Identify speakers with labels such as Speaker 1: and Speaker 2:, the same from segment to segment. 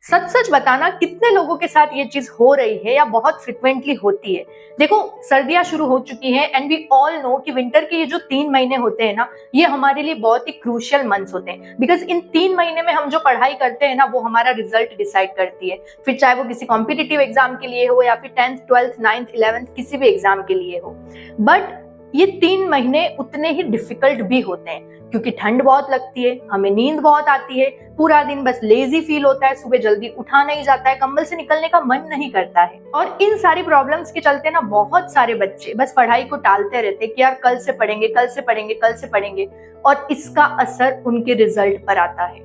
Speaker 1: सच सच बताना कितने लोगों के साथ ये चीज हो रही है या बहुत फ्रिक्वेंटली होती है। देखो, सर्दियां शुरू हो चुकी हैं एंड वी ऑल नो कि विंटर के ये जो 3 महीने होते हैं ना, ये हमारे लिए बहुत ही क्रूशियल मंथ्स होते हैं। बिकॉज इन 3 महीने में हम जो पढ़ाई करते हैं ना, वो हमारा रिजल्ट डिसाइड करती है। फिर चाहे वो किसी कॉम्पिटिटिव एग्जाम के लिए हो या फिर 10th 12th 9th 11th किसी भी एग्जाम के लिए हो। बट ये 3 महीने उतने ही डिफिकल्ट भी होते हैं क्योंकि ठंड बहुत लगती है, हमें नींद बहुत आती है, पूरा दिन बस लेजी फील होता है, सुबह जल्दी उठा नहीं जाता है, कंबल से निकलने का मन नहीं करता है। और इन सारी प्रॉब्लम्स के चलते ना बहुत सारे बच्चे बस पढ़ाई को टालते रहते कि यार कल से पढ़ेंगे, कल से पढ़ेंगे, कल से पढ़ेंगे, और इसका असर उनके रिजल्ट पर आता है।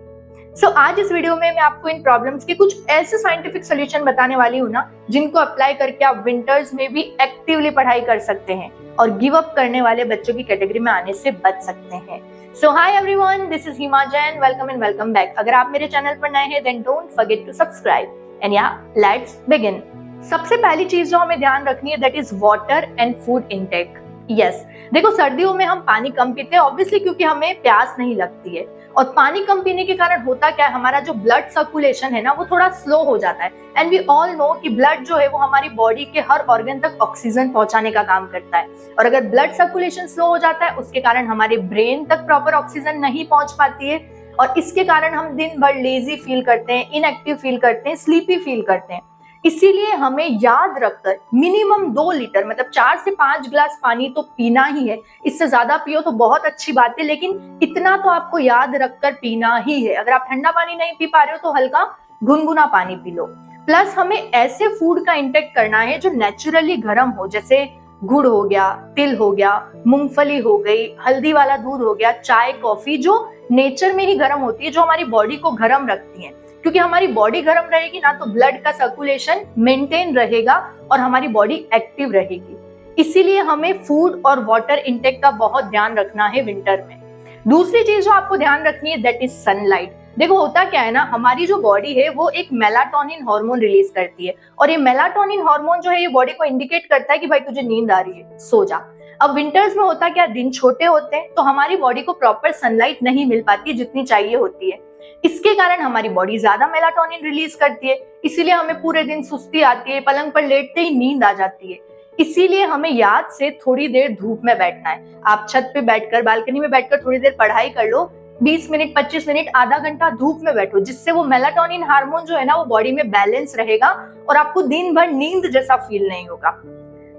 Speaker 1: आज इस वीडियो में मैं आपको इन प्रॉब्लम्स के कुछ ऐसे साइंटिफिक सोल्यूशन बताने वाली हूँ ना, जिनको अप्लाई करके आप विंटर्स में भी एक्टिवली पढ़ाई कर सकते हैं और गिव अप करने वाले बच्चों की कैटेगरी में आने से बच सकते हैं। Hi everyone, this is Hima Jain, welcome and welcome back. अगर आप मेरे चैनल पर नए हैं then don't forget to subscribe and या लेट्स बिगिन। सबसे पहली चीज जो हमें ध्यान रखनी है that is water and food intake. Yes, देखो सर्दियों में हम पानी कम पीते हैं ऑब्वियसली क्योंकि हमें प्यास नहीं लगती है, और पानी कम पीने के कारण होता क्या है, हमारा जो ब्लड सर्कुलेशन है ना वो थोड़ा स्लो हो जाता है। एंड वी ऑल नो कि ब्लड जो है वो हमारी बॉडी के हर ऑर्गन तक ऑक्सीजन पहुंचाने का काम करता है, और अगर ब्लड सर्कुलेशन स्लो हो जाता है उसके कारण हमारे ब्रेन तक प्रॉपर ऑक्सीजन नहीं पहुंच पाती है, और इसके कारण हम दिन भर लेजी फील करते हैं, इनएक्टिव फील करते हैं, स्लीपी फील करते हैं। इसीलिए हमें याद रखकर मिनिमम 2 लीटर मतलब 4 से 5 ग्लास पानी तो पीना ही है। इससे ज्यादा पियो तो बहुत अच्छी बात है, लेकिन इतना तो आपको याद रखकर पीना ही है। अगर आप ठंडा पानी नहीं पी पा रहे हो तो हल्का गुनगुना पानी पी लो। प्लस हमें ऐसे फूड का इंटेक करना है जो नेचुरली गर्म हो, जैसे गुड़ हो गया, तिल हो गया, मूंगफली हो गई, हल्दी वाला दूध हो गया, चाय कॉफी जो नेचर में ही गर्म होती है, जो हमारी बॉडी को गर्म रखती है। क्योंकि हमारी बॉडी गर्म रहेगी ना तो ब्लड का सर्कुलेशन मेंटेन रहेगा और हमारी बॉडी एक्टिव रहेगी। इसीलिए हमें फूड और वाटर इंटेक का बहुत ध्यान रखना है विंटर में। दूसरी चीज जो आपको ध्यान रखनी है दैट इज सनलाइट। देखो होता क्या है ना, हमारी जो बॉडी है वो एक मेलाटोनिन हार्मोन रिलीज करती है, और ये मेलाटोनिन हार्मोन जो है ये बॉडी को इंडिकेट करता है कि भाई तुझे नींद आ रही है, सो जा। अब विंटर्स में होता क्या, दिन छोटे होते हैं तो हमारी बॉडी को प्रॉपर सनलाइट नहीं मिल पाती जितनी चाहिए होती है। इसके कारण हमारी बॉडी ज्यादा मेलाटोनिन रिलीज करती है, इसीलिए हमें पूरे दिन सुस्ती आती है, पलंग पर लेटते ही नींद आ जाती है। इसीलिए हमें याद से थोड़ी देर धूप में बैठना है। आप छत पे बैठकर, बालकनी में बैठकर थोड़ी देर पढ़ाई कर लो, 20 मिनट 25 मिनट आधा घंटा धूप में बैठो, जिससे वो मेलाटोनिन हार्मोन जो है ना वो बॉडी में बैलेंस रहेगा और आपको दिन भर नींद जैसा फील नहीं होगा।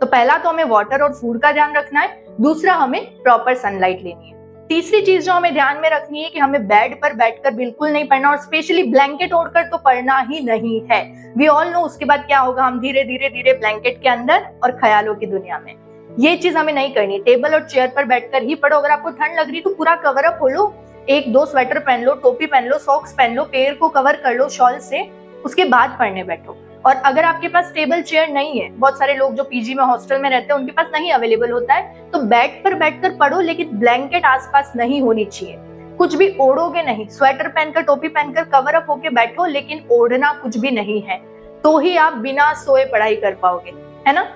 Speaker 1: तो पहला तो हमें वाटर और फूड का ध्यान रखना है, दूसरा हमें प्रॉपर सनलाइट लेनी है। तीसरी चीज जो हमें ध्यान में रखनी है कि हमें बेड पर बैठकर बिल्कुल नहीं पढ़ना, और स्पेशली ब्लैंकेट ओढ़कर तो पढ़ना ही नहीं है। वी ऑल नो उसके बाद क्या होगा, हम धीरे धीरे धीरे ब्लैंकेट के अंदर और ख्यालों की दुनिया में। ये चीज हमें नहीं करनी। टेबल और चेयर पर बैठकर ही पढ़ो। अगर आपको ठंड लग रही तो पूरा कवर अप हो लो, 1-2 स्वेटर पहन लो, टोपी पहन लो, सॉक्स पहन लो, पैर को कवर कर लो शॉल से, उसके बाद पढ़ने बैठो। और अगर आपके पास टेबल चेयर नहीं है, बहुत सारे लोग जो पीजी में हॉस्टल में रहते हैं उनके पास नहीं अवेलेबल होता है, तो बेड पर बैठकर पढ़ो, लेकिन ब्लैंकेट आसपास नहीं होनी चाहिए। कुछ भी ओढ़ोगे नहीं, स्वेटर पहनकर, टोपी पहनकर कवर अप होके बैठो, लेकिन ओढ़ना कुछ भी नहीं है, तो ही आप बिना सोए पढ़ाई कर पाओगे, है ना।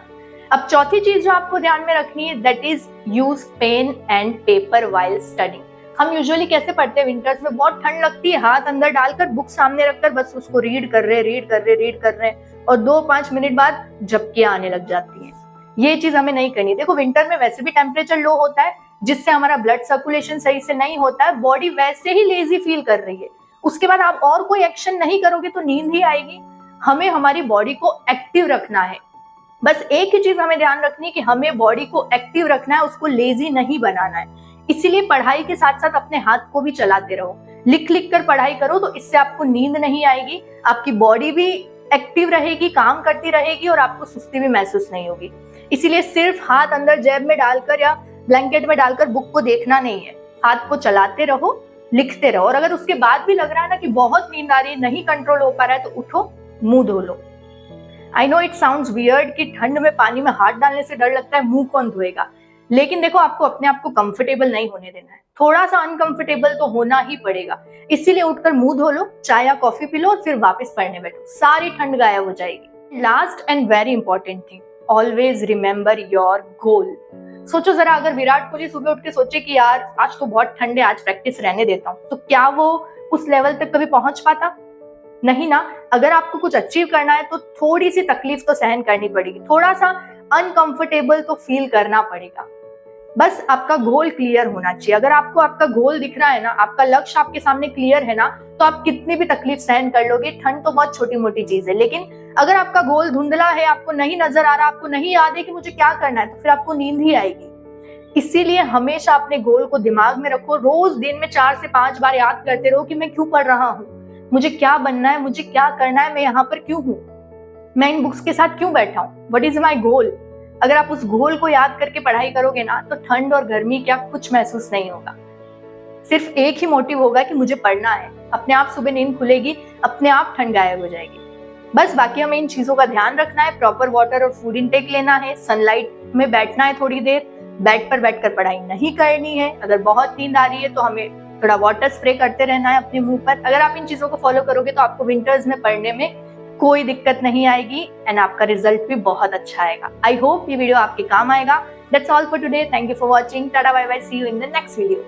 Speaker 1: अब चौथी चीज जो आपको ध्यान में रखनी है that is use pen and paper while studying. हम यूजुअली कैसे पढ़ते हैं विंटर्स में, बहुत ठंड लगती है, हाथ अंदर डालकर बुक सामने रखकर बस उसको रीड कर रहे और 2-5 मिनट बाद झपकियां आने लग जाती हैं। ये चीज हमें नहीं करनी। देखो विंटर में वैसे भी टेम्परेचर लो होता है, जिससे हमारा ब्लड सर्कुलेशन सही से नहीं होता है, बॉडी वैसे ही लेजी फील कर रही है। उसके बाद आप और कोई एक्शन नहीं करोगे तो नींद ही आएगी। हमें हमारी बॉडी को एक्टिव रखना है। बस एक ही चीज हमें ध्यान रखनी है कि हमें बॉडी को एक्टिव रखना है, उसको लेजी नहीं बनाना है। इसीलिए पढ़ाई के साथ साथ अपने हाथ को भी चलाते रहो, लिख लिख कर पढ़ाई करो, तो इससे आपको नींद नहीं आएगी, आपकी बॉडी भी एक्टिव रहेगी, काम करती रहेगी, और आपको सुस्ती भी महसूस नहीं होगी। इसीलिए सिर्फ हाथ अंदर जेब में डालकर या ब्लैंकेट में डालकर बुक को देखना नहीं है, हाथ को चलाते रहो, लिखते रहो। और अगर उसके बाद भी लग रहा है ना कि बहुत नींद आ रही है, नहीं कंट्रोल हो पा रहा है, तो उठो, मुंह धो लो। I know it sounds weird कि ठंड में पानी में हाथ डालने से डर लगता है, मुंह कौन धोएगा, लेकिन देखो आपको अपने आप को कंफर्टेबल नहीं होने देना है, थोड़ा सा अनकंफर्टेबल तो होना ही पड़ेगा। इसीलिए उठकर मुंह धो लो, चाय या कॉफी पी लो और फिर वापस पढ़ने बैठो, सारी ठंड गायब हो जाएगी। Last and very important thing, always remember your goal. सोचो जरा, अगर विराट कोहली सुबह उठ के सोचे कि यार आज तो बहुत ठंड है, आज प्रैक्टिस रहने देता हूँ, तो क्या वो उस लेवल तक कभी पहुंच पाता? नहीं ना, अगर आपको कुछ अचीव करना है तो थोड़ी सी तकलीफ तो सहन करनी पड़ेगी, थोड़ा सा अनकंफर्टेबल तो फील करना पड़ेगा। बस आपका गोल क्लियर होना चाहिए। अगर आपको आपका गोल दिख रहा है ना, आपका लक्ष्य आपके सामने क्लियर है ना, तो आप कितनी भी तकलीफ सहन कर लोगे। ठंड तो बहुत छोटी मोटी चीज है, लेकिन अगर आपका गोल धुंधला है, आपको नहीं नजर आ रहा, आपको नहीं याद है कि मुझे क्या करना है, तो फिर आपको नींद ही आएगी। इसीलिए हमेशा अपने गोल को दिमाग में रखो, रोज दिन में 4 से 5 बार याद करते रहो कि मैं क्यों पढ़ रहा हूँ, मुझे क्या बनना है, मुझे क्या करना है, मैं यहाँ पर क्यों हूँ, मैं इन बुक्स के साथ क्यों बैठा हूँ, व्हाट इज माई गोल। अगर आप उस गोल को याद करके पढ़ाई करोगे ना, तो ठंड और गर्मी क्या कुछ महसूस नहीं होगा। सिर्फ एक ही मोटिव होगा कि मुझे पढ़ना है। अपने आप सुबह नींद खुलेगी, अपने आप ठंड गायब हो जाएगी। बस बाकी हमें इन चीजों का ध्यान रखना है, प्रॉपर वाटर और फूड इनटेक लेना है, सनलाइट में बैठना है थोड़ी देर, बेड पर बैठकर पढ़ाई नहीं करनी है। अगर बहुत नींद आ रही है तो हमें थोड़ा वाटर स्प्रे करते रहना है अपने मुंह पर। अगर आप इन चीजों को फॉलो करोगे तो आपको विंटर्स में पढ़ने में कोई दिक्कत नहीं आएगी एंड आपका रिजल्ट भी बहुत अच्छा आएगा। आई होप ये वीडियो आपके काम आएगा। That's all for today. Thank you for watching. Tata bye bye, see you in the next video.